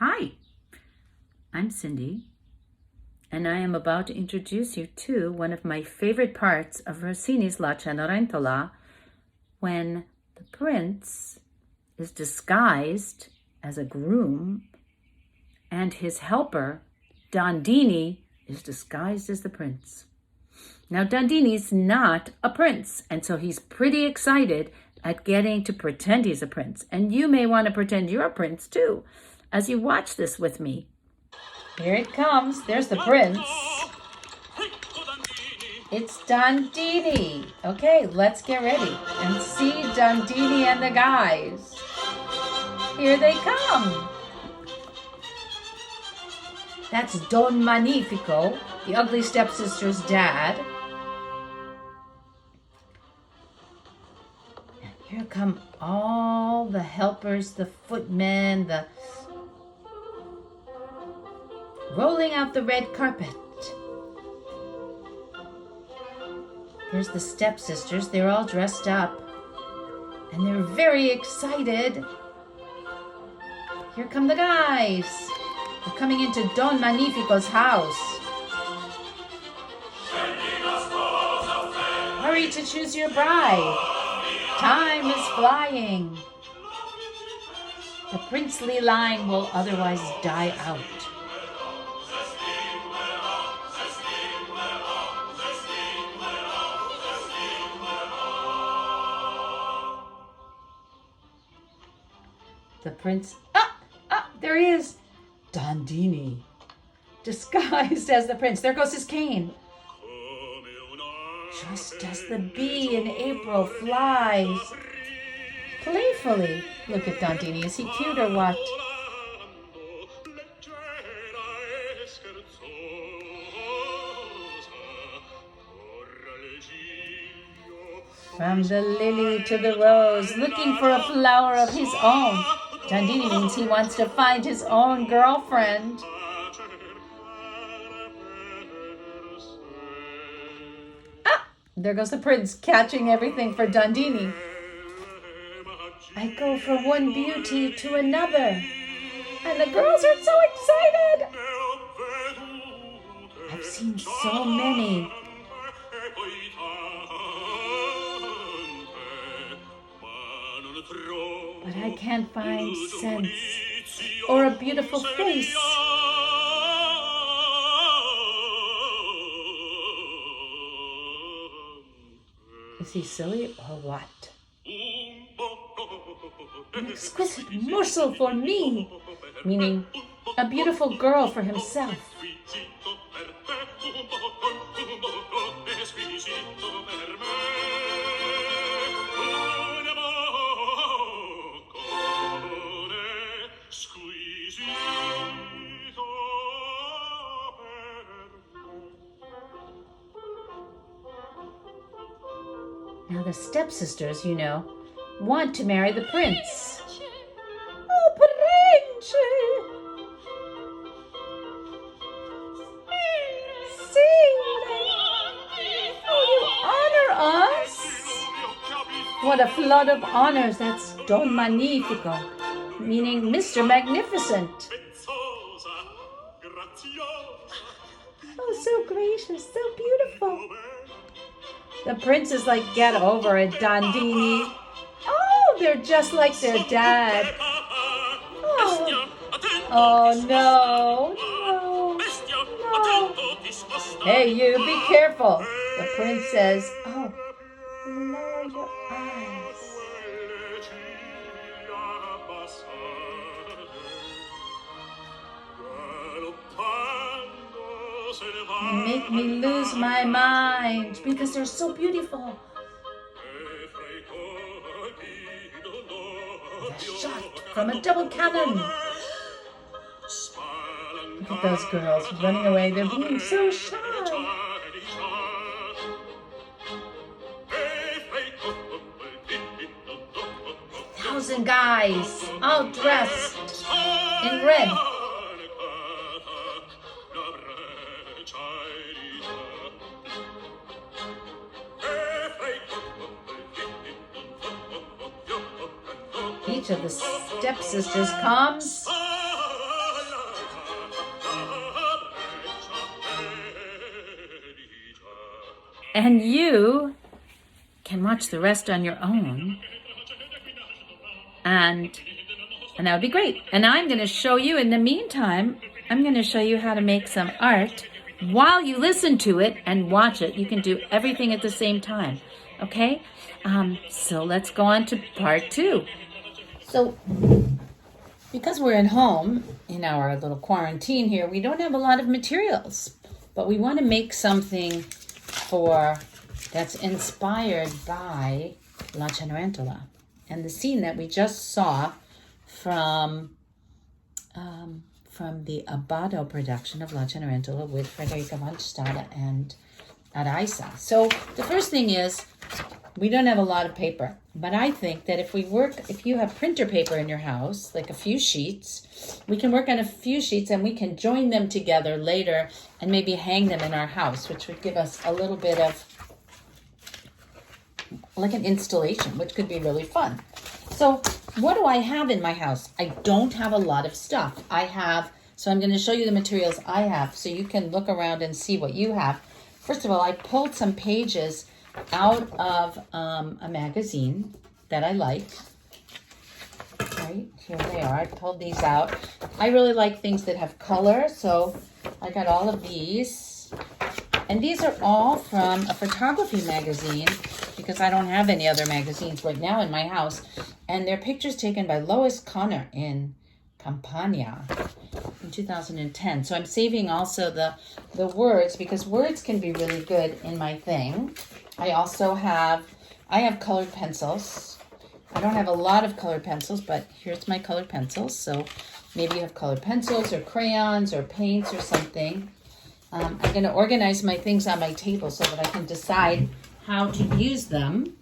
Hi, I'm Cyndie, and I am about to introduce you to one of my favorite parts of Rossini's La Cenerentola, when the prince is disguised as a groom and his helper, Dandini, is disguised as the prince. Now, Dandini's not a prince, and so he's pretty excited at getting to pretend he's a prince. And you may want to pretend you're a prince too, as you watch this with me. Here it comes. There's the prince. It's Dandini. Okay, let's get ready and see Dandini and the guys. Here they come. That's Don Magnifico, the ugly stepsister's dad. And here come all the helpers, the footmen, rolling out the red carpet. Here's the stepsisters. They're all dressed up, and they're very excited. Here come the guys. They're coming into Don Magnifico's house. Hurry to choose your bride. Time is flying. The princely line will otherwise die out. The prince, there he is. Dandini, disguised as the prince. There goes his cane. Just as the bee in April flies playfully. Look at Dandini. Is he cute or what? From the lily to the rose, looking for a flower of his own. Dandini means he wants to find his own girlfriend. There goes the prince, catching everything for Dandini. I go from one beauty to another, and the girls are so excited. I've seen so many. But I can't find sense or a beautiful face. Is he silly or what? An exquisite morsel for me, meaning a beautiful girl for himself. Now the stepsisters, want to marry the prince. Oh, prince! Oh, you honor us? What a flood of honors. That's Don Magnifico, meaning Mr. Magnificent. Oh, so gracious, so beautiful. The prince is like, get over it, Dandini. Oh, they're just like their dad. Oh no. Hey, you, be careful. The prince says, oh, lower your eyes. You make me lose my mind because they're so beautiful. A shot from a double cannon. Look at those girls running away. They're being so shy. 1,000 guys, all dressed in red. Each of the stepsisters comes And you can watch the rest on your own. And that would be great. And I'm going to show you, in the meantime, I'm going to show you how to make some art while you listen to it and watch it. You can do everything at the same time. Okay? So let's go on to part 2. So, because we're at home in our little quarantine here, we don't have a lot of materials, but we want to make something that's inspired by La Cenerentola and the scene that we just saw from the Abbado production of La Cenerentola with Federica von Stade and Araisa. So the first thing is, we don't have a lot of paper, but I think that if you have printer paper in your house, like a few sheets, we can work on a few sheets and we can join them together later and maybe hang them in our house, which would give us a little bit of like an installation, which could be really fun. So what do I have in my house? I don't have a lot of stuff. So I'm going to show you the materials I have so you can look around and see what you have. First of all, I pulled some pages out of a magazine that I like. Right, here they are. I pulled these out. I really like things that have color, so I got all of these. And these are all from a photography magazine because I don't have any other magazines right now in my house. And they're pictures taken by Lois Connor in Campania in 2010. So I'm saving also the words because words can be really good in my thing. I have colored pencils. I don't have a lot of colored pencils, but here's my colored pencils. So maybe you have colored pencils or crayons or paints or something. I'm going to organize my things on my table so that I can decide how to use them.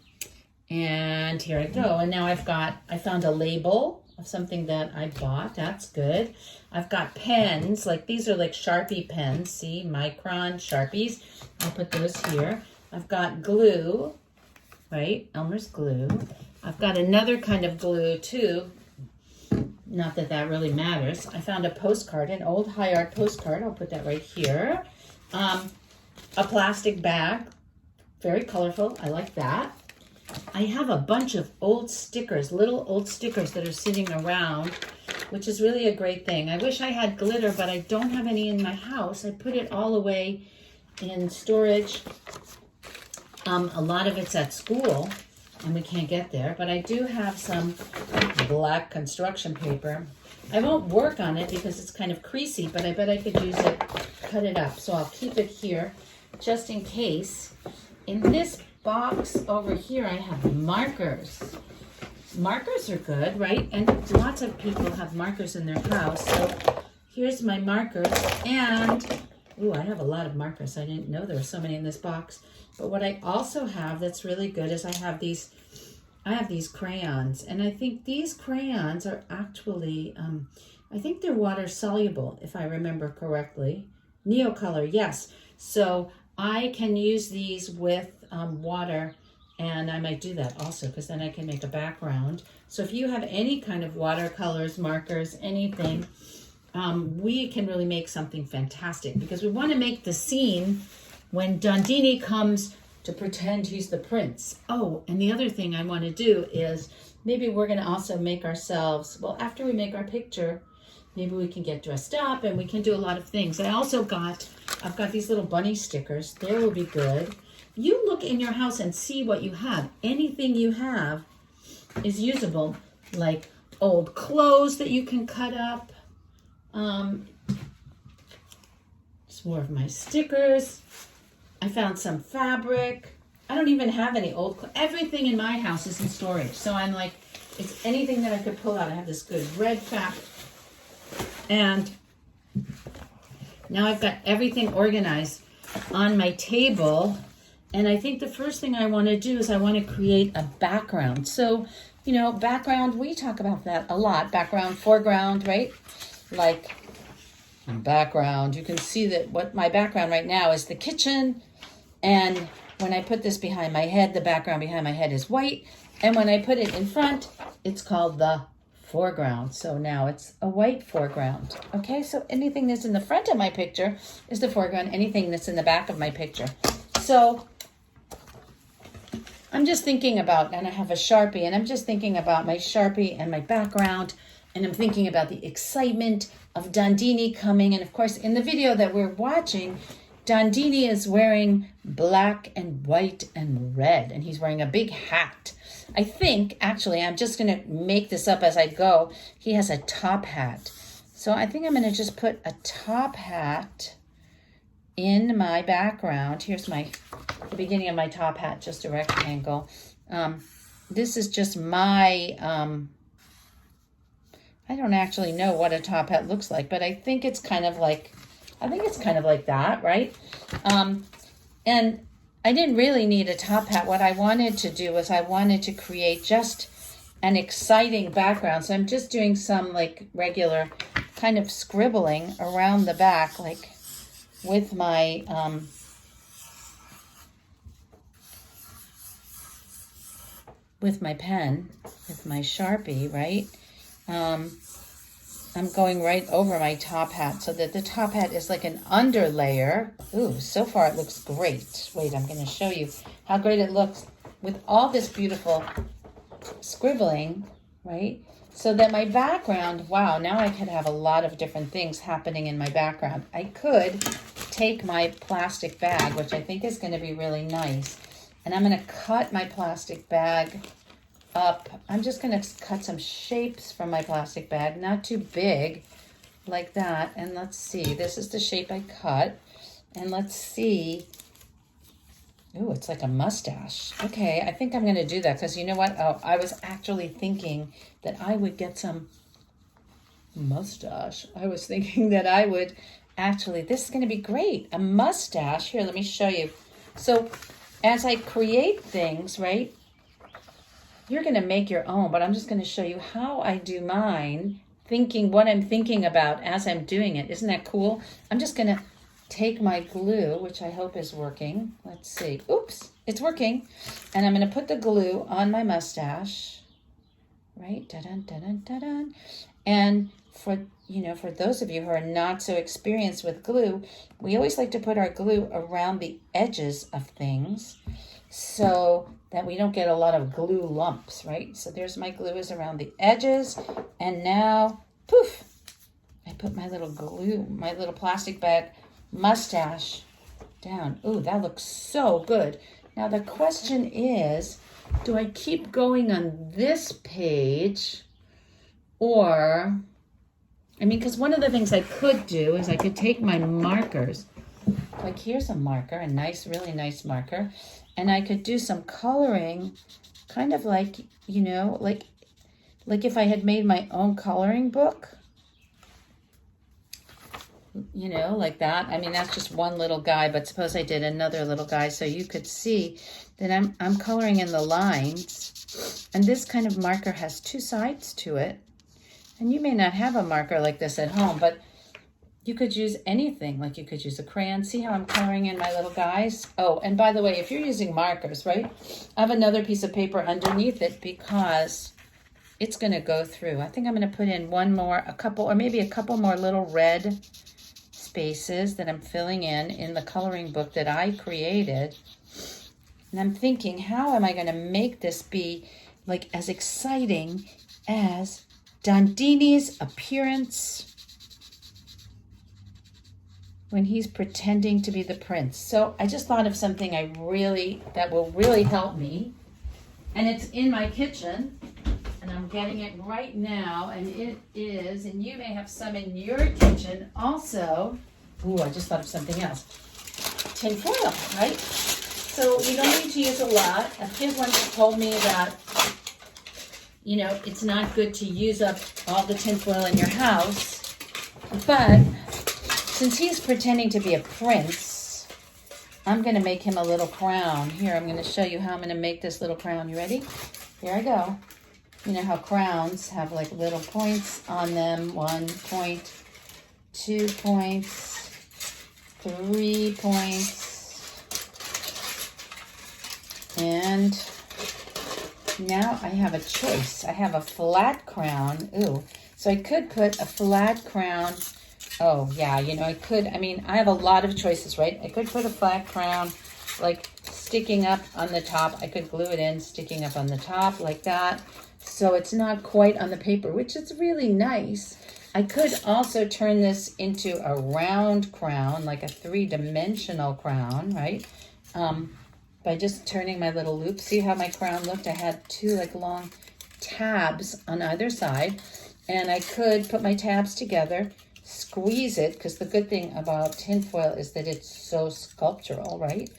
And here I go. And now I found a label of something that I bought. That's good. I've got pens, like these are like Sharpie pens. See, Micron Sharpies. I'll put those here. I've got glue, right? Elmer's glue. I've got another kind of glue too. Not that that really matters. I found a postcard, an old HiArt postcard. I'll put that right here. A plastic bag, very colorful. I like that. I have a bunch of old stickers, little old stickers that are sitting around, which is really a great thing. I wish I had glitter, but I don't have any in my house. I put it all away in storage. A lot of it's at school, and we can't get there, but I do have some black construction paper. I won't work on it because it's kind of creasy, but I bet I could use it, cut it up. So I'll keep it here just in case. In this box over here, I have markers. Markers are good, right? And lots of people have markers in their house. So here's my markers. And, ooh, I have a lot of markers. I didn't know there were so many in this box. But what I also have that's really good is I have these crayons. And I think these crayons are actually, I think they're water soluble, if I remember correctly. Neocolor, yes. So I can use these with water, and I might do that also because then I can make a background. So if you have any kind of watercolors, markers, anything, we can really make something fantastic because we want to make the scene when Dandini comes to pretend he's the prince. Oh, and the other thing I want to do is maybe we're going to also make ourselves, well, after we make our picture, maybe we can get dressed up and we can do a lot of things. I've got these little bunny stickers. They will be good. You look in your house and see what you have. Anything you have is usable, like old clothes that you can cut up. It's more of my stickers. I found some fabric. I don't even have any old clothes. Everything in my house is in storage. So I'm like, it's anything that I could pull out. I have this good red fabric. And now I've got everything organized on my table. And I think the first thing I want to do is I want to create a background. So, you know, background, we talk about that a lot. Background, foreground, right? Like background, you can see that what my background right now is the kitchen. And when I put this behind my head, the background behind my head is white. And when I put it in front, it's called the foreground. So now it's a white foreground. Okay, so anything that's in the front of my picture is the foreground. Anything that's in the back of my picture. So I'm just thinking about, and I have a Sharpie, and I'm just thinking about my Sharpie and my background, and I'm thinking about the excitement of Dandini coming. And of course, in the video that we're watching, Dandini is wearing black and white and red, and he's wearing a big hat. I think, actually, I'm just going to make this up as I go. He has a top hat. So I think I'm going to just put a top hat in my background. Here's the beginning of my top hat, just a rectangle. This is just my, I don't actually know what a top hat looks like, but I think it's kind of like, that, right? And I didn't really need a top hat. What I wanted to do was I wanted to create just an exciting background. So I'm just doing some like regular kind of scribbling around the back, like with my pen, with my Sharpie, right? I'm going right over my top hat so that the top hat is like an underlayer. Ooh, so far it looks great. Wait, I'm going to show you how great it looks with all this beautiful scribbling, right? So that my background, wow, now I could have a lot of different things happening in my background. I could take my plastic bag, which I think is going to be really nice, and I'm going to cut my plastic bag up. I'm just going to cut some shapes from my plastic bag, not too big, like that. And let's see, this is the shape I cut. And let's see. Ooh, it's like a mustache. Okay, I think I'm going to do that because you know what? Oh, I was actually thinking that I would get some mustache. I was thinking that I would actually, this is going to be great. A mustache. Here, let me show you. So as I create things, right, you're going to make your own, but I'm just going to show you how I do mine, thinking what I'm thinking about as I'm doing it. Isn't that cool? I'm just going to take my glue, which I hope is working. Let's see. Oops, it's working. And I'm going to put the glue on my mustache, right? Da-dun, da-dun, da-dun. And for those of you who are not so experienced with glue, we always like to put our glue around the edges of things so that we don't get a lot of glue lumps, right? So there's my glue is around the edges. And now, poof, I put my little glue, my little plastic bag mustache down. Ooh, that looks so good. Now the question is, do I keep going on this page or, because one of the things I could do is I could take my markers, like here's a marker, a nice, really nice marker, and I could do some coloring, kind of like, like if I had made my own coloring book, like that. That's just one little guy, but suppose I did another little guy so you could see that I'm coloring in the lines. And this kind of marker has two sides to it. And you may not have a marker like this at home, but you could use anything. Like you could use a crayon. See how I'm coloring in my little guys? Oh, and by the way, if you're using markers, right, I have another piece of paper underneath it because it's going to go through. I think I'm going to put in a couple more little red spaces that I'm filling in the coloring book that I created. And I'm thinking, how am I going to make this be like as exciting as Dandini's appearance when he's pretending to be the prince. So I just thought of something that will really help me. And it's in my kitchen. And I'm getting it right now. And it is, and you may have some in your kitchen also. Ooh, I just thought of something else. Tin foil, right? So you don't need to use a lot. A kid once told me that, it's not good to use up all the tin foil in your house. But since he's pretending to be a prince, I'm going to make him a little crown. Here, I'm going to show you how I'm going to make this little crown. You ready? Here I go. You know how crowns have like little points on them. 1 point, 2 points, 3 points. And now I have a choice. I have a flat crown. Ooh, so I could put a flat crown. Oh, yeah, I could. I have a lot of choices, right? I could put a flat crown like sticking up on the top. I could glue it in, sticking up on the top like that. So it's not quite on the paper, which is really nice. I could also turn this into a round crown, like a 3-dimensional crown, right? By just turning my little loop. See how my crown looked? I had 2 like long tabs on either side. And I could put my tabs together, squeeze it, because the good thing about tinfoil is that it's so sculptural, right?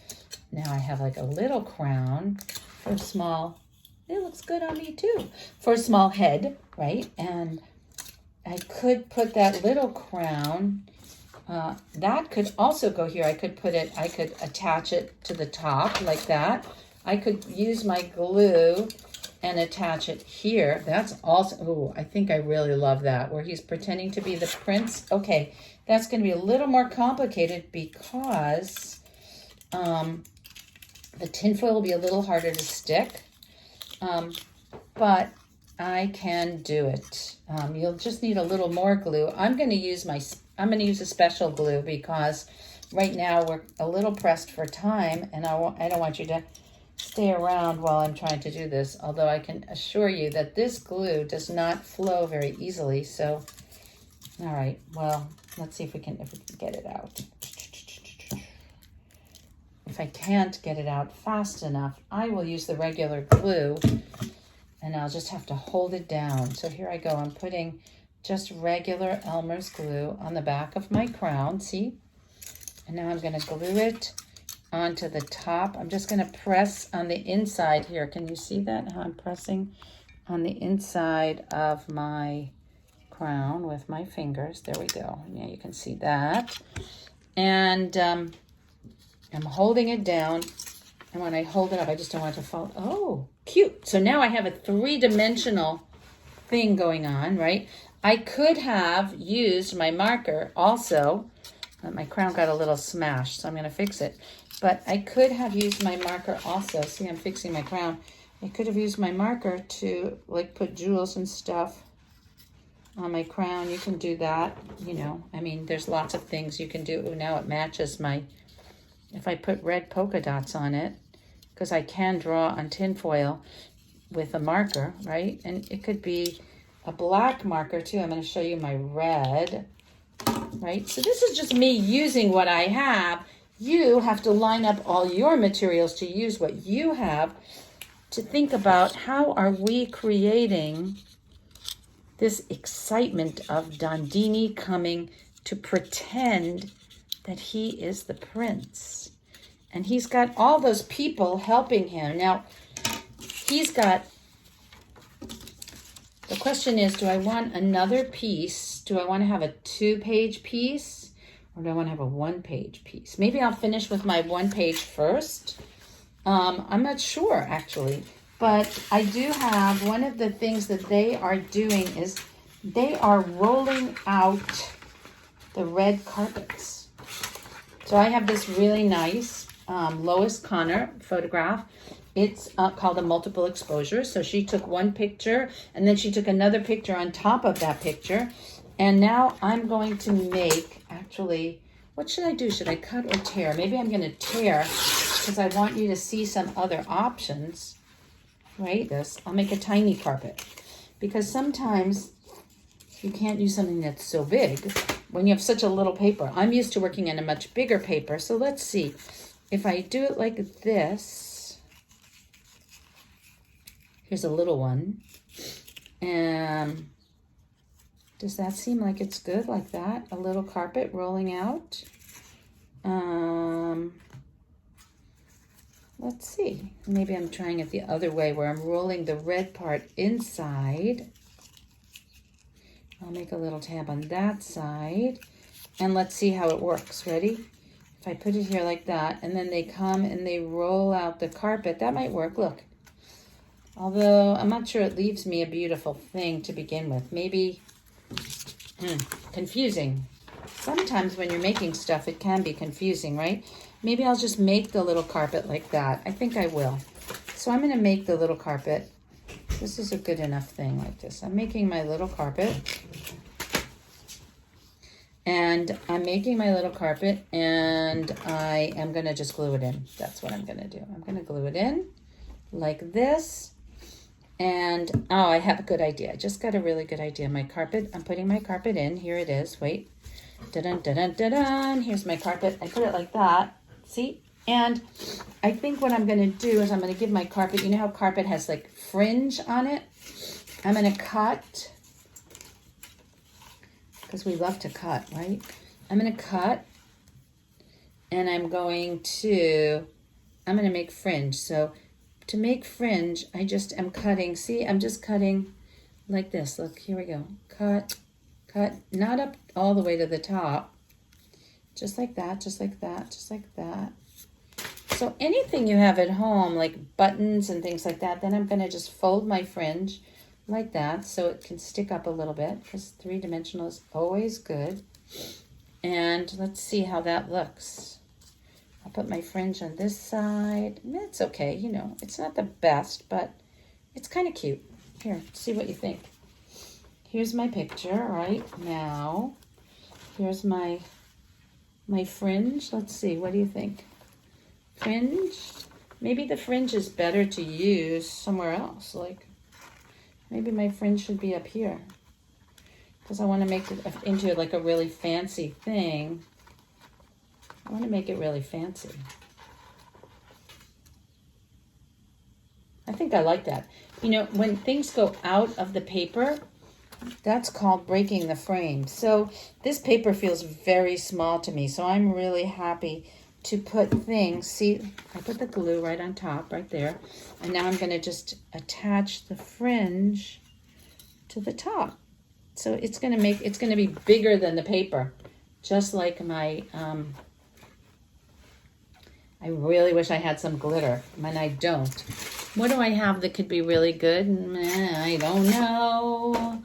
Now I have like a little crown for a small, it looks good on me too, for a small head, right? And I could put that little crown, that could also go here. I could attach it to the top like that. I could use my glue and attach it here. That's also, oh, I think I really love that, where he's pretending to be the prince. Okay, that's gonna be a little more complicated because the tinfoil will be a little harder to stick, but I can do it. You'll just need a little more glue. I'm gonna use a special glue because right now we're a little pressed for time, and I don't want you to stay around while I'm trying to do this, although I can assure you that this glue does not flow very easily. So, all right, well, let's see if we can get it out. If I can't get it out fast enough, I will use the regular glue, and I'll just have to hold it down. So here I go. I'm putting just regular Elmer's glue on the back of my crown, see? And now I'm going to glue it onto the top. I'm just going to press on the inside here. Can you see that? How I'm pressing on the inside of my crown with my fingers. There we go. Yeah, you can see that. And I'm holding it down. And when I hold it up, I just don't want it to fall. Oh, cute. So now I have a 3-dimensional thing going on, right? I could have used my marker also. My crown got a little smashed, so I'm going to fix it. But I could have used my marker also. See, I'm fixing my crown. I could have used my marker to like put jewels and stuff on my crown. You can do that, you know. I mean, there's lots of things you can do. Ooh, now it matches my, if I put red polka dots on it, because I can draw on tinfoil with a marker, right? And it could be a black marker too. I'm going to show you my red, right? So this is just me using what I have. You have to line up all your materials to use what you have, to think about how are we creating this excitement of Dandini coming to pretend that he is the prince. And he's got all those people helping him. Now, he's got, the question is, do I want another piece? Do I want to have a 2-page piece? Or do I want to have a 1-page piece? Maybe I'll finish with my 1-page first. I'm not sure, actually. But I do have, one of the things that they are doing is they are rolling out the red carpets. So I have this really nice Lois Connor photograph. It's called a multiple exposure. So she took one picture, and then she took another picture on top of that picture. And now I'm going to make, actually, what should I do? Should I cut or tear? Maybe I'm going to tear because I want you to see some other options, right? I'll make a tiny carpet because sometimes you can't use something that's so big when you have such a little paper. I'm used to working in a much bigger paper. So let's see. If I do it like this, here's a little one. And does that seem like it's good like that? A little carpet rolling out. Let's see. Maybe I'm trying it the other way where I'm rolling the red part inside. I'll make a little tab on that side. And let's see how it works. Ready? If I put it here like that, and then they come and they roll out the carpet, that might work. Look. Although I'm not sure it leaves me a beautiful thing to begin with. Maybe confusing. Sometimes when you're making stuff, it can be confusing, right? Maybe I'll just make the little carpet like that. I think I will. So I'm going to make the little carpet. This is a good enough thing like this. I'm making my little carpet. And I'm making my little carpet, and I am going to just glue it in. That's what I'm going to do. I'm going to glue it in like this. And, oh, I have a good idea. I just got a really good idea. My carpet, I'm putting my carpet in. Here it is. Wait. Da-dun, da-dun, da-dun. Here's my carpet. I put it like that. See? And I think what I'm going to do is I'm going to give my carpet, you know how carpet has like fringe on it? I'm going to cut, because we love to cut, right? I'm going to cut, and I'm going to make fringe. So to make fringe, I just am cutting. See, I'm just cutting like this. Look, here we go. Cut, cut, not up all the way to the top. Just like that, just like that, just like that. So anything you have at home, like buttons and things like that, then I'm going to just fold my fringe like that so it can stick up a little bit, because 3-dimensional is always good. And let's see how that looks. I'll put my fringe on this side. It's okay, you know, it's not the best, but it's kind of cute. Here, see what you think. Here's my picture right now. Here's my fringe. Let's see, what do you think? Fringe? Maybe the fringe is better to use somewhere else. Like, maybe my fringe should be up here, because I want to make it into like a really fancy thing. I want to make it really fancy. I think I like that. You know, when things go out of the paper, that's called breaking the frame. So this paper feels very small to me, so I'm really happy to put things. See, I put the glue right on top, right there. And now I'm going to just attach the fringe to the top. So it's going to be bigger than the paper. Just like my, I really wish I had some glitter, and I don't. What do I have that could be really good? I don't know.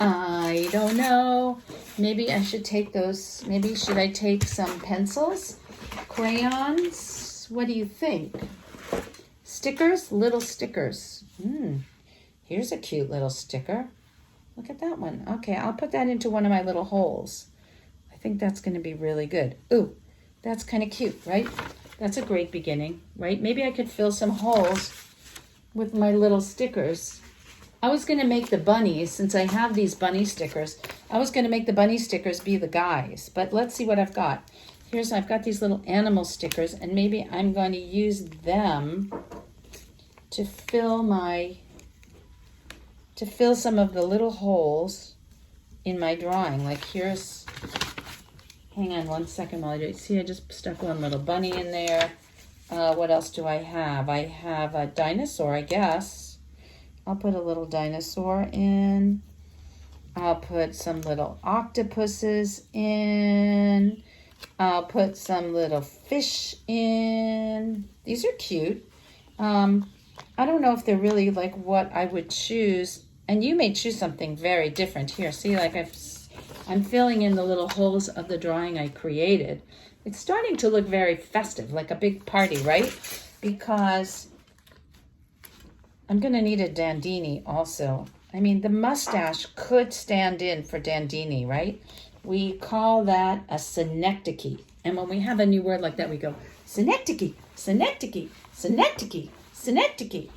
I don't know. Maybe I should take those. Maybe should I take some pencils? Crayons? What do you think? Stickers? Little stickers. Here's a cute little sticker. Look at that one. Okay, I'll put that into one of my little holes. I think that's going to be really good. Ooh, that's kind of cute, right? That's a great beginning, right? Maybe I could fill some holes with my little stickers. I was going to make the bunnies, since I have these bunny stickers, I was going to make the bunny stickers be the guys. But let's see what I've got. I've got these little animal stickers, and maybe I'm going to use them to fill some of the little holes in my drawing. Like here's, hang on one second while I do it. See, I just stuck one little bunny in there. What else do I have? I have a dinosaur, I guess. I'll put a little dinosaur in. I'll put some little octopuses in. I'll put some little fish in. These are cute. I don't know if they're really like what I would choose. And you may choose something very different here. See, like I'm filling in the little holes of the drawing I created. It's starting to look very festive, like a big party, right? Because I'm going to need a Dandini also. I mean, the mustache could stand in for Dandini, right? We call that a synecdoche. And when we have a new word like that, we go, synecdoche, synecdoche, synecdoche, synecdoche.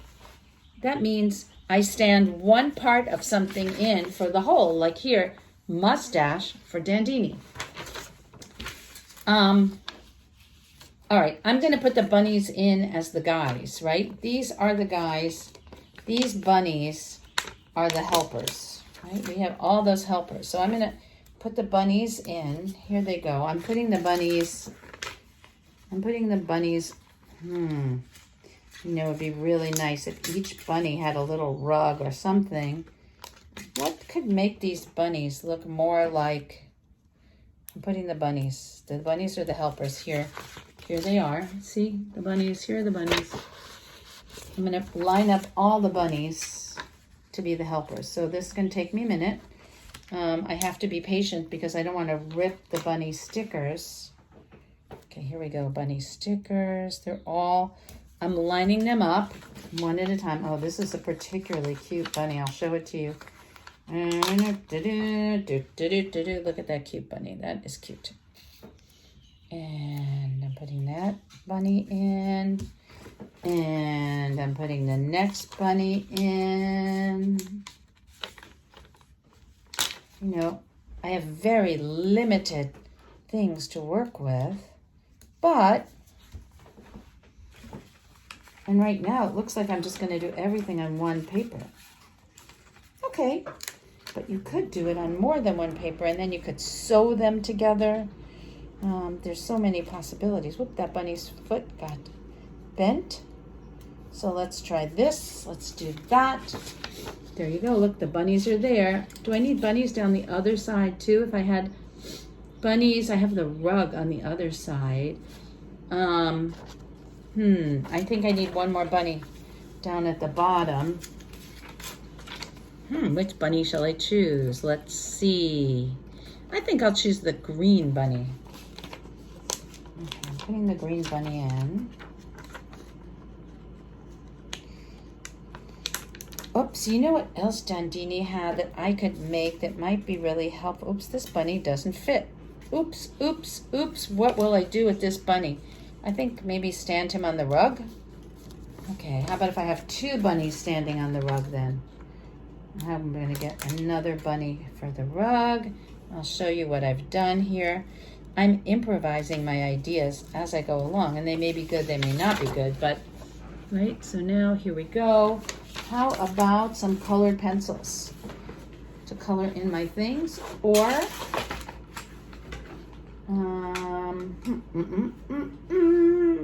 That means I stand one part of something in for the whole, like here, mustache for Dandini. All right, I'm going to put the bunnies in as the guys, right? These are the guys. These bunnies are the helpers, right? We have all those helpers. So I'm going to put the bunnies in. Here they go. I'm putting the bunnies, you know, it'd be really nice if each bunny had a little rug or something. What could make these bunnies look more like, I'm putting the bunnies. The bunnies are the helpers here. Here they are. See the bunnies? Here are the bunnies. I'm going to line up all the bunnies to be the helpers. So this is going to take me a minute. I have to be patient because I don't want to rip the bunny stickers. Okay, here we go. Bunny stickers. They're all, I'm lining them up one at a time. Oh, this is a particularly cute bunny. I'll show it to you. Look at that cute bunny. That is cute. And I'm putting that bunny in. And I'm putting the next bunny in. You know, I have very limited things to work with, but, and right now it looks like I'm just going to do everything on one paper. Okay, but you could do it on more than one paper, and then you could sew them together. There's so many possibilities. Whoop, that bunny's foot got bent. So let's try this. Let's do that. There you go. Look, the bunnies are there. Do I need bunnies down the other side too? If I had bunnies, I have the rug on the other side. I think I need one more bunny down at the bottom. Which bunny shall I choose? Let's see. I think I'll choose the green bunny. Okay, I'm putting the green bunny in. Oops, you know what else Dandini had that I could make that might be really helpful? Oops, this bunny doesn't fit. Oops, oops, oops. What will I do with this bunny? I think maybe stand him on the rug. Okay, how about if I have two bunnies standing on the rug then? I'm going to get another bunny for the rug. I'll show you what I've done here. I'm improvising my ideas as I go along, and they may be good, they may not be good, but, right, so now here we go. How about some colored pencils to color in my things? Or,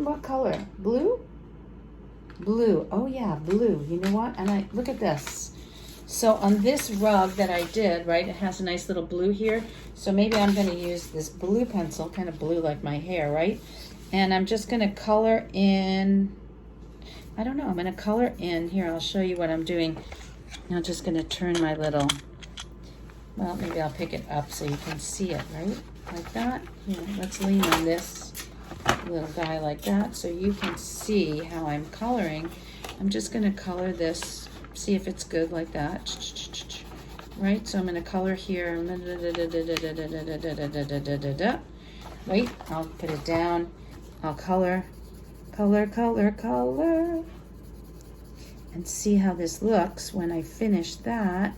what color? Blue? Blue. Oh yeah, blue. You know what? And look at this. So on this rug that I did, right, it has a nice little blue here. So maybe I'm going to use this blue pencil, kind of blue like my hair, right? And I'm just going to color in, I don't know, I'm going to color in, here, I'll show you what I'm doing. I'm just going to turn my little, well, maybe I'll pick it up so you can see it, right? Like that. Here, let's lean on this little guy like that so you can see how I'm coloring. I'm just going to color this, see if it's good like that. Right, so I'm going to color here. Wait, I'll put it down. I'll color, and see how this looks when I finish that.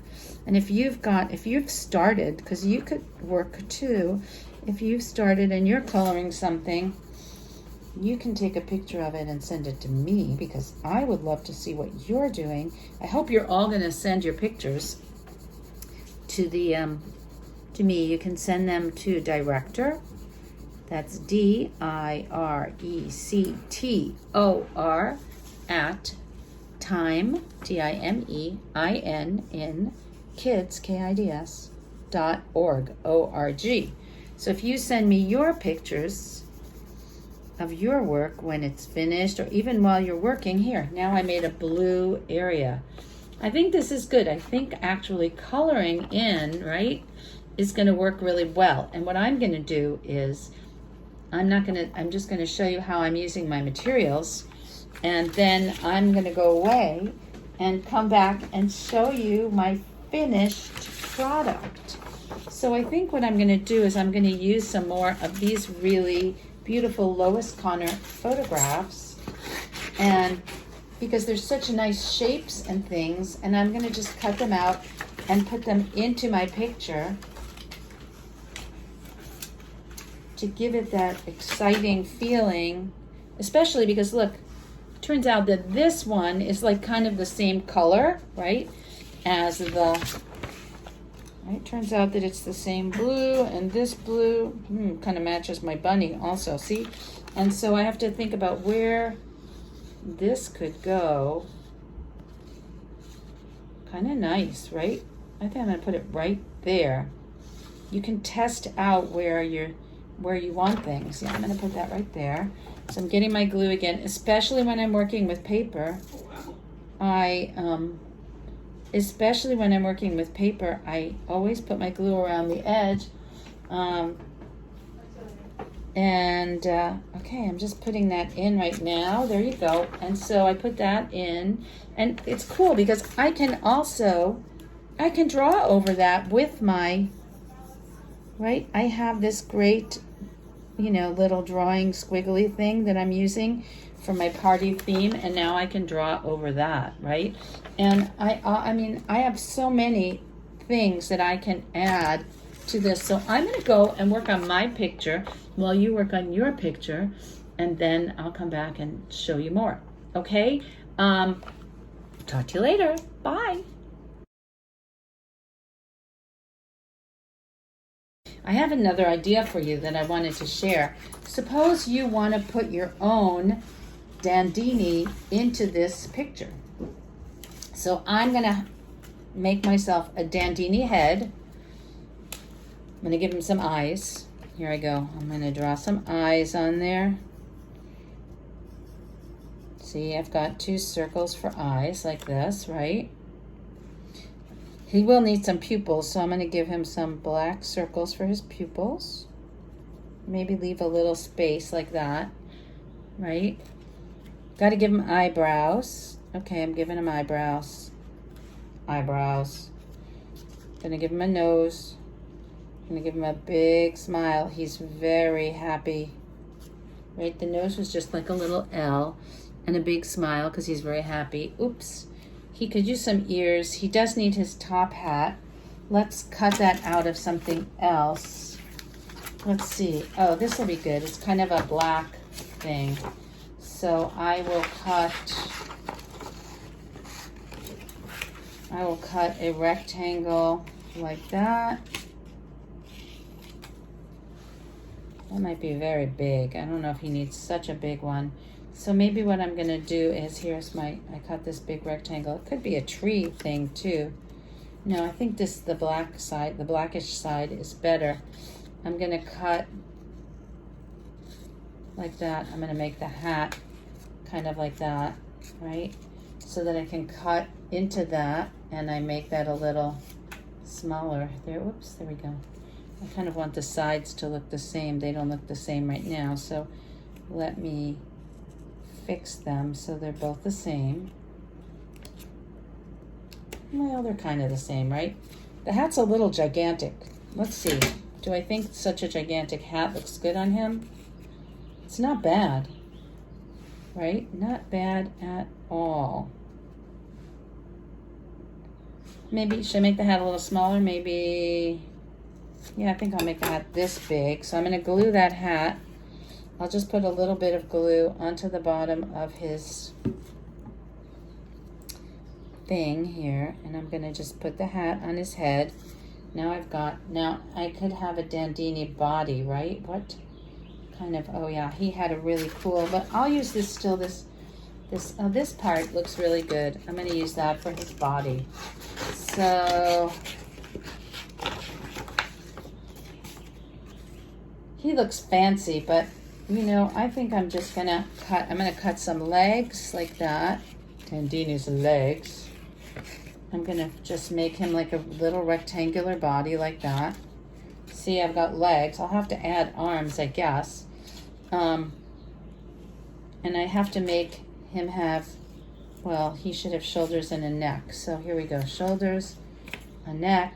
And if you've started, because you could work too, if you've started and you're coloring something, you can take a picture of it and send it to me, because I would love to see what you're doing. I hope you're all going to send your pictures to the to me. You can send them to director. That's DIRECTOR at time TIMEIN kids kids.org. So if you send me your pictures of your work when it's finished, or even while you're working, here, now I made a blue area. I think this is good. I think actually coloring in, right, is going to work really well. And what I'm going to do is I'm just going to show you how I'm using my materials, and then I'm going to go away and come back and show you my finished product. So I think what I'm going to do is I'm going to use some more of these really beautiful Lois Connor photographs, and because they're such nice shapes and things, and I'm going to just cut them out and put them into my picture to give it that exciting feeling, especially because look, it turns out that this one is like kind of the same color, right, as the, right, turns out that it's the same blue, and this blue kind of matches my bunny also, see? And so I have to think about where this could go. Kind of nice, right? I think I'm going to put it right there. You can test out where you want things. Yeah, I'm going to put that right there. So I'm getting my glue again, especially when I'm working with paper. I always put my glue around the edge. Okay, I'm just putting that in right now. There you go. And so I put that in, and it's cool because I can also I can draw over that with my, right? I have this great, you know, little drawing squiggly thing that I'm using for my party theme, and now I can draw over that, right? And I mean, I have so many things that I can add to this. So I'm going to go and work on my picture while you work on your picture, and then I'll come back and show you more. Okay? Talk to you later. Bye. I have another idea for you that I wanted to share. Suppose you want to put your own Dandini into this picture. So I'm going to make myself a Dandini head. I'm going to give him some eyes. Here I go. I'm going to draw some eyes on there. See, I've got 2 circles for eyes like this, right? He will need some pupils, so I'm going to give him some black circles for his pupils. Maybe leave a little space like that, right? Got to give him eyebrows. Okay, I'm giving him eyebrows. Eyebrows. Gonna give him a nose. Gonna give him a big smile. He's very happy. Right, the nose was just like a little L, and a big smile because he's very happy. Oops. He could use some ears. He does need his top hat. Let's cut that out of something else. Let's see. Oh, this will be good. It's kind of a black thing. So I will cut a rectangle like that. That might be very big. I don't know if he needs such a big one. So maybe what I'm gonna do is, I cut this big rectangle. It could be a tree thing too. No, I think the black side, the blackish side is better. I'm gonna cut like that. I'm gonna make the hat kind of like that, right? So that I can cut into that, and I make that a little smaller. There, whoops, there we go. I kind of want the sides to look the same. They don't look the same right now, so let me fix them so they're both the same. Well, they're kind of the same, right? The hat's a little gigantic. Let's see. Do I think such a gigantic hat looks good on him? It's not bad, right? Not bad at all. Maybe, should I make the hat a little smaller? Maybe, yeah, I think I'll make the hat this big. So I'm going to glue that hat. I'll just put a little bit of glue onto the bottom of his thing here, and I'm going to just put the hat on his head. Now I could have a Dandini body, right? What kind of, oh yeah, he had a really cool, but I'll use this still, this part looks really good. I'm going to use that for his body. So he looks fancy, but you know, I think I'm just gonna cut some legs like that. Dandini's legs. I'm gonna just make him like a little rectangular body like that. See, I've got legs. I'll have to add arms, I guess. And I have to make him have, well, he should have shoulders and a neck. So here we go, shoulders, a neck.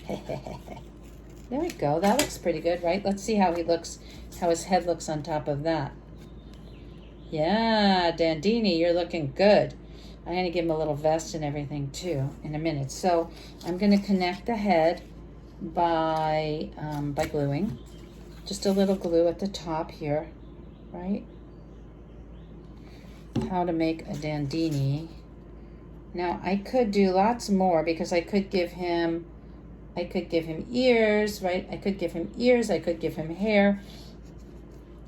There we go, that looks pretty good, right? Let's see how he looks, how his head looks on top of that. Yeah, Dandini, you're looking good. I'm gonna give him a little vest and everything too in a minute. So I'm gonna connect the head by gluing. Just a little glue at the top here, right? How to make a Dandini. Now I could do lots more because I could give him ears, right? I could give him ears, I could give him hair.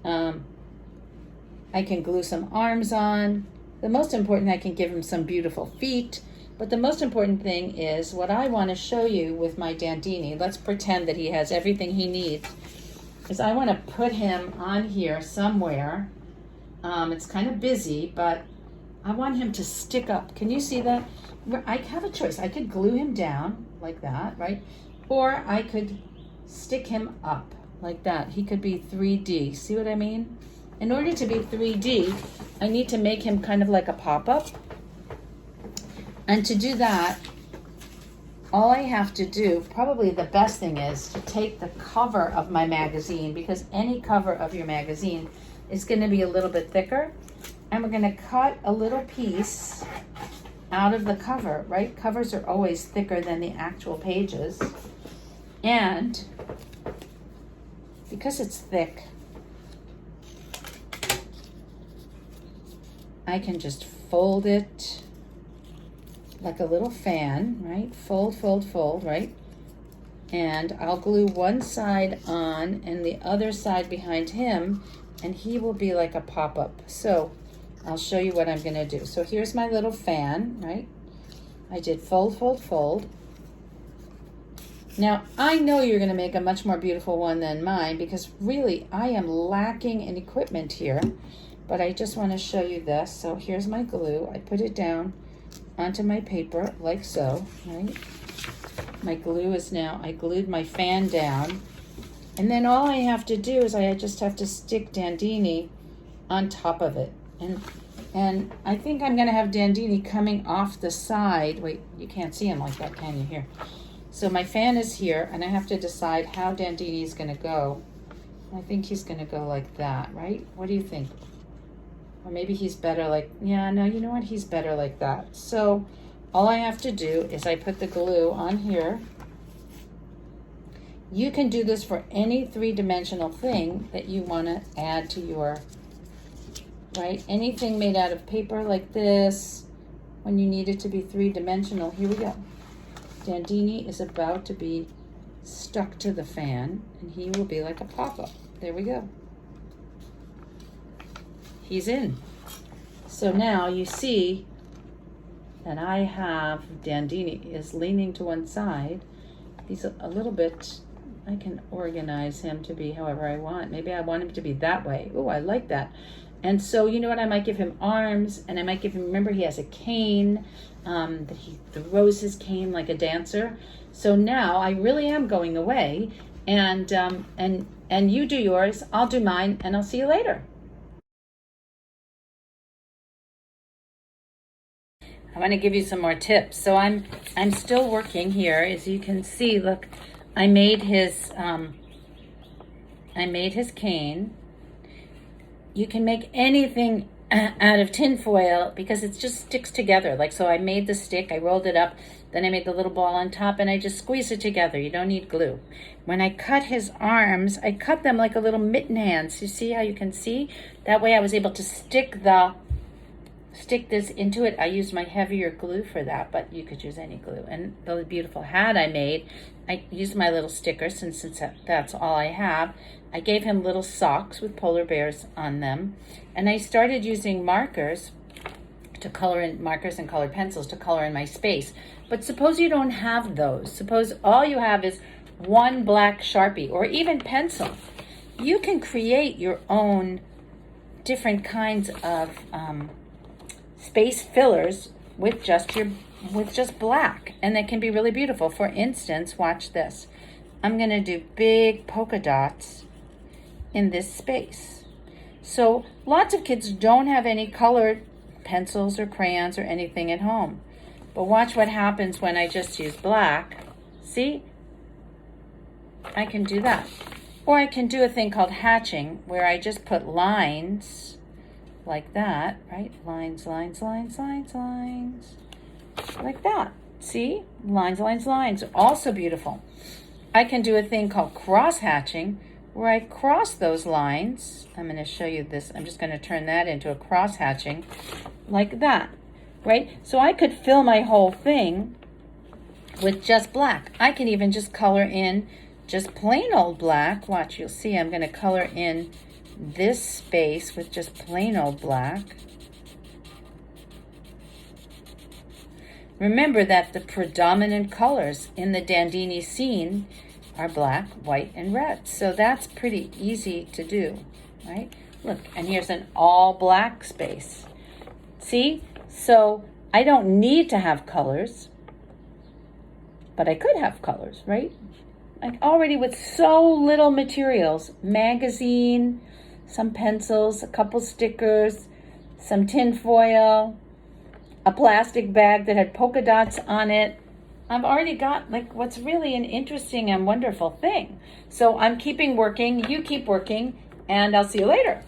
I can glue some arms on. The most important, I can give him some beautiful feet. But the most important thing is what I want to show you with my Dandini. Let's pretend that he has everything he needs. Is I want to put him on here somewhere. It's kind of busy, but I want him to stick up. Can you see that? I have a choice. I could glue him down like that, right? Or I could stick him up like that. He could be 3D. See what I mean? In order to be 3D, I need to make him kind of like a pop-up. And to do that, all I have to do, probably the best thing is to take the cover of my magazine, because any cover of your magazine is going to be a little bit thicker, and we're going to cut a little piece out of the cover, right? Covers are always thicker than the actual pages, and because it's thick, I can just fold it like a little fan, right? Fold, fold, fold, right? And I'll glue one side on and the other side behind him, and he will be like a pop-up. So I'll show you what I'm gonna do. So here's my little fan, right? I did fold, fold, fold. Now, I know you're gonna make a much more beautiful one than mine, because really I am lacking in equipment here, but I just wanna show you this. So here's my glue. I put it down onto my paper like so, right? My glue is now, I glued my fan down, and then all I have to do is I just have to stick Dandini on top of it. And I think I'm gonna have Dandini coming off the side. Wait, you can't see him like that, can you? Here. So my fan is here, and I have to decide how Dandini is gonna go. I think he's gonna go like that, right? What do you think? Or maybe he's better like, yeah, no, you know what? He's better like that. So all I have to do is I put the glue on here. You can do this for any three-dimensional thing that you want to add to your, right? Anything made out of paper like this, when you need it to be three-dimensional. Here we go. Dandini is about to be stuck to the fan, and he will be like a pop-up. There we go. He's in. So now you see that I have Dandini is leaning to one side. He's a little bit, I can organize him to be however I want. Maybe I want him to be that way. Oh, I like that. And so, you know what, I might give him arms, and I might give him, remember he has a cane, that he throws his cane like a dancer. So now I really am going away, and you do yours, I'll do mine, and I'll see you later. I want to give you some more tips. So I'm still working here, as you can see. Look, I made his cane. You can make anything out of tin foil, because it just sticks together. Like, so I made the stick, I rolled it up, then I made the little ball on top, and I just squeeze it together. You don't need glue. When I cut his arms, I cut them like a little mitten hands. You see how you can see? That way I was able to stick this into it. I used my heavier glue for that, but you could use any glue. And the beautiful hat I made, I used my little sticker, since that's all I have. I gave him little socks with polar bears on them, and I started using markers to color in, markers and colored pencils to color in my space. But suppose you don't have those. Suppose all you have is one black Sharpie or even pencil. You can create your own different kinds of space fillers with just black, and they can be really beautiful. For instance, watch this. I'm going to do big polka dots in this space. So lots of kids don't have any colored pencils or crayons or anything at home. But watch what happens when I just use black. See? I can do that. Or I can do a thing called hatching, where I just put lines like that, right? Lines, lines, lines, lines, lines. Like that. See? Lines, lines, lines. Also beautiful. I can do a thing called cross hatching, where I cross those lines. I'm going to show you this. I'm just going to turn that into a cross hatching like that, right? So I could fill my whole thing with just black. I can even just color in just plain old black. Watch, you'll see I'm going to color in this space with just plain old black. Remember that the predominant colors in the Dandini scene are black, white, and red. So that's pretty easy to do, right? Look, and here's an all black space. See? So I don't need to have colors, but I could have colors, right? Like already with so little materials, magazine, some pencils, a couple stickers, some tin foil, a plastic bag that had polka dots on it, I've already got like what's really an interesting and wonderful thing. So I'm keeping working, you keep working, and I'll see you later.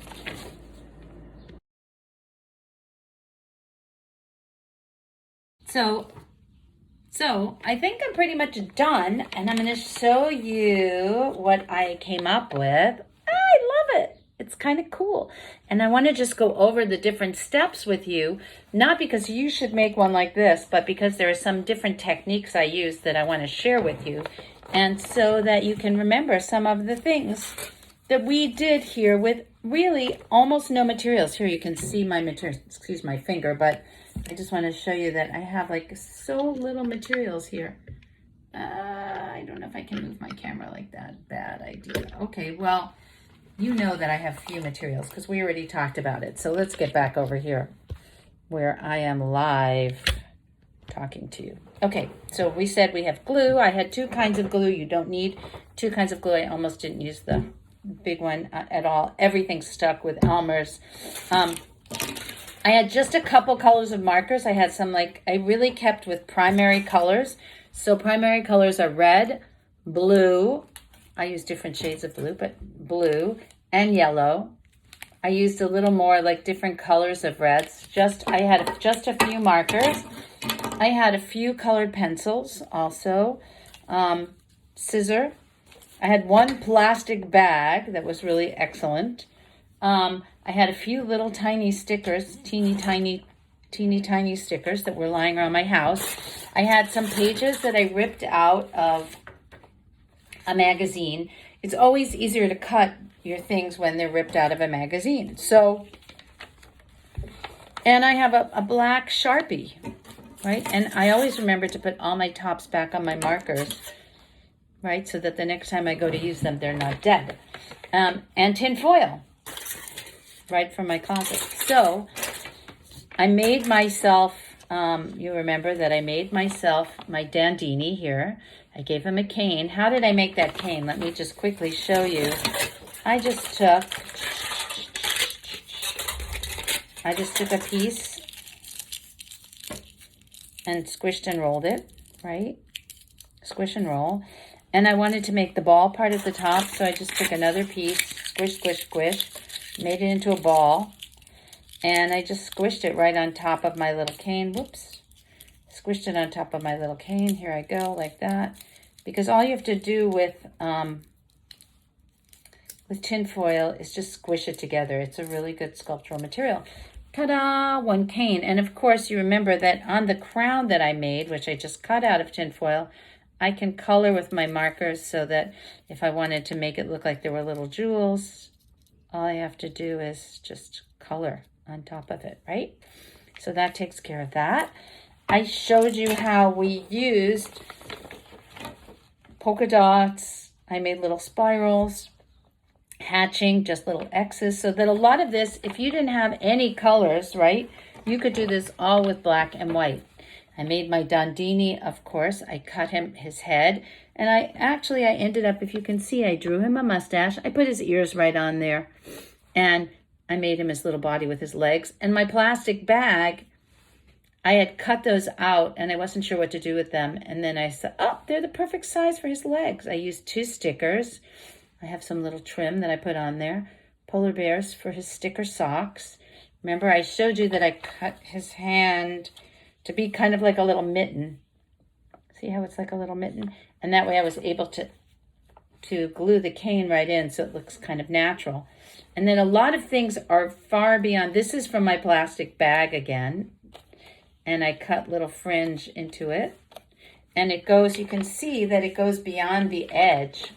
So I think I'm pretty much done, and I'm going to show you what I came up with. I love it. It's kind of cool. And I want to just go over the different steps with you, not because you should make one like this, but because there are some different techniques I use that I want to share with you. And so that you can remember some of the things that we did here with really almost no materials. Here you can see my materials, excuse my finger, but I just want to show you that I have like so little materials here. I don't know if I can move my camera like that. Bad idea. Okay, well, you know that I have few materials because we already talked about it. So let's get back over here where I am live talking to you. Okay, so we said we have glue. I had 2 kinds of glue. You don't need 2 kinds of glue. I almost didn't use the big one at all. Everything stuck with Elmer's. I had just a couple colors of markers. I had some I really kept with primary colors. So primary colors are red, blue. I use different shades of blue, but blue and yellow. I used a little more different colors of reds. I had just a few markers. I had a few colored pencils also. Scissor. I had 1 plastic bag that was really excellent. I had a few little tiny stickers, teeny tiny stickers that were lying around my house. I had some pages that I ripped out of a magazine. It's always easier to cut your things when they're ripped out of a magazine. So, and I have a black Sharpie, right? And I always remember to put all my tops back on my markers, right? So that the next time I go to use them, they're not dead. And tin foil, right, from my closet. So I made myself, you remember that I made myself my Dandini here. I gave him a cane. How did I make that cane? Let me just quickly show you. I just took a piece and squished and rolled it, right? Squish and roll. And I wanted to make the ball part at the top, so I just took another piece, squish, squish, squish, made it into a ball, and I just squished it right on top of my little cane. Whoops. Squished it on top of my little cane. Here I go, like that. Because all you have to do with tin foil is just squish it together. It's a really good sculptural material. Ta-da! 1 cane. And of course, you remember that on the crown that I made, which I just cut out of tin foil, I can color with my markers so that if I wanted to make it look like there were little jewels, all I have to do is just color on top of it, right? So that takes care of that. I showed you how we used polka dots. I made little spirals, hatching, just little X's, so that a lot of this, if you didn't have any colors, right, you could do this all with black and white. I made my Dandini, of course. I cut his head, and I ended up, if you can see, I drew him a mustache. I put his ears right on there, and I made him his little body with his legs. And my plastic bag, I had cut those out, and I wasn't sure what to do with them. And then I said, oh, they're the perfect size for his legs. I used 2 stickers. I have some little trim that I put on there. Polar bears for his sticker socks. Remember, I showed you that I cut his hand to be kind of like a little mitten. See how it's like a little mitten? And that way I was able to glue the cane right in so it looks kind of natural. And then a lot of things are far beyond. This is from my plastic bag again. And I cut little fringe into it. And it goes, you can see that it goes beyond the edge.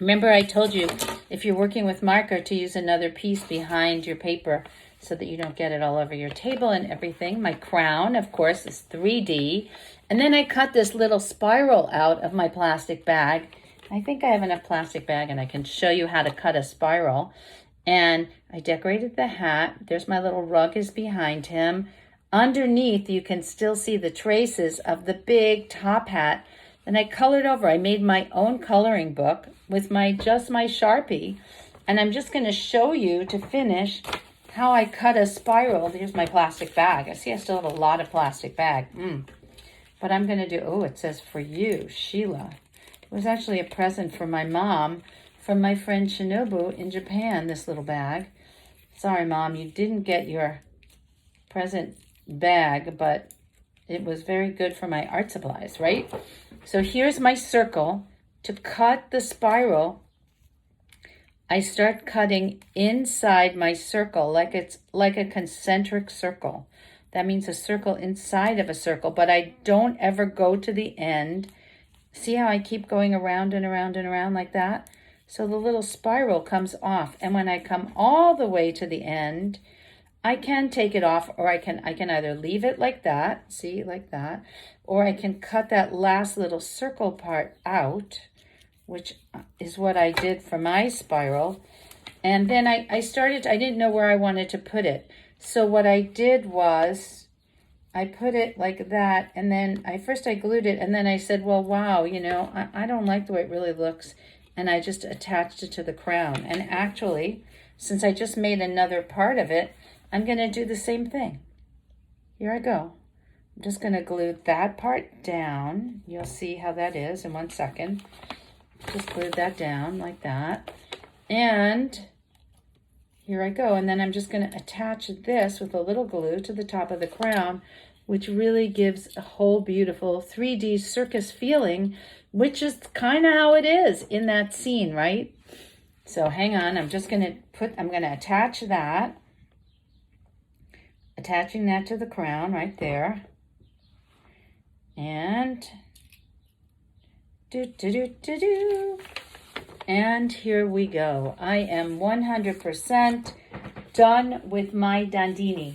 Remember I told you, if you're working with marker, to use another piece behind your paper so that you don't get it all over your table and everything. My crown, of course, is 3D. And then I cut this little spiral out of my plastic bag. I think I have enough plastic bag and I can show you how to cut a spiral. And I decorated the hat. There's my little rug is behind him. Underneath, you can still see the traces of the big top hat. And I colored over. I made my own coloring book with just my Sharpie. And I'm just going to show you to finish how I cut a spiral. Here's my plastic bag. I see I still have a lot of plastic bag. But I'm going to do, oh, it says for you, Sheila. It was actually a present for my mom from my friend Shinobu in Japan, this little bag. Sorry, Mom, you didn't get your present bag, but it was very good for my art supplies, right? So here's my circle. To cut the spiral, I start cutting inside my circle like it's like a concentric circle. That means a circle inside of a circle, but I don't ever go to the end. See how I keep going around and around and around like that? So the little spiral comes off, and when I come all the way to the end, I can take it off, or I can either leave it like that, see, like that, or I can cut that last little circle part out, which is what I did for my spiral. And then I didn't know where I wanted to put it. So what I did was I put it like that, and then I glued it, and then I said, well, wow, you know, I don't like the way it really looks, and I just attached it to the crown. And actually, since I just made another part of it, I'm going to do the same thing. Here I go. I'm just going to glue that part down. You'll see how that is in 1 second. Just glue that down like that. And here I go. And then I'm just going to attach this with a little glue to the top of the crown, which really gives a whole beautiful 3D circus feeling, which is kind of how it is in that scene, right? So hang on. I'm going to attach that. Attaching that to the crown right there. And and here we go. I am 100% done with my Dandini.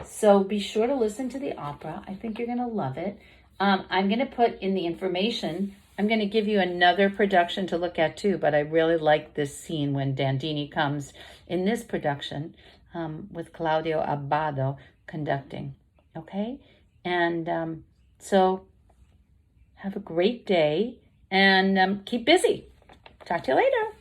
So be sure to listen to the opera. I think you're going to love it. I'm going to put in the information. I'm going to give you another production to look at too, but I really like this scene when Dandini comes in this production with Claudio Abbado conducting. Okay? And so have a great day and keep busy. Talk to you later.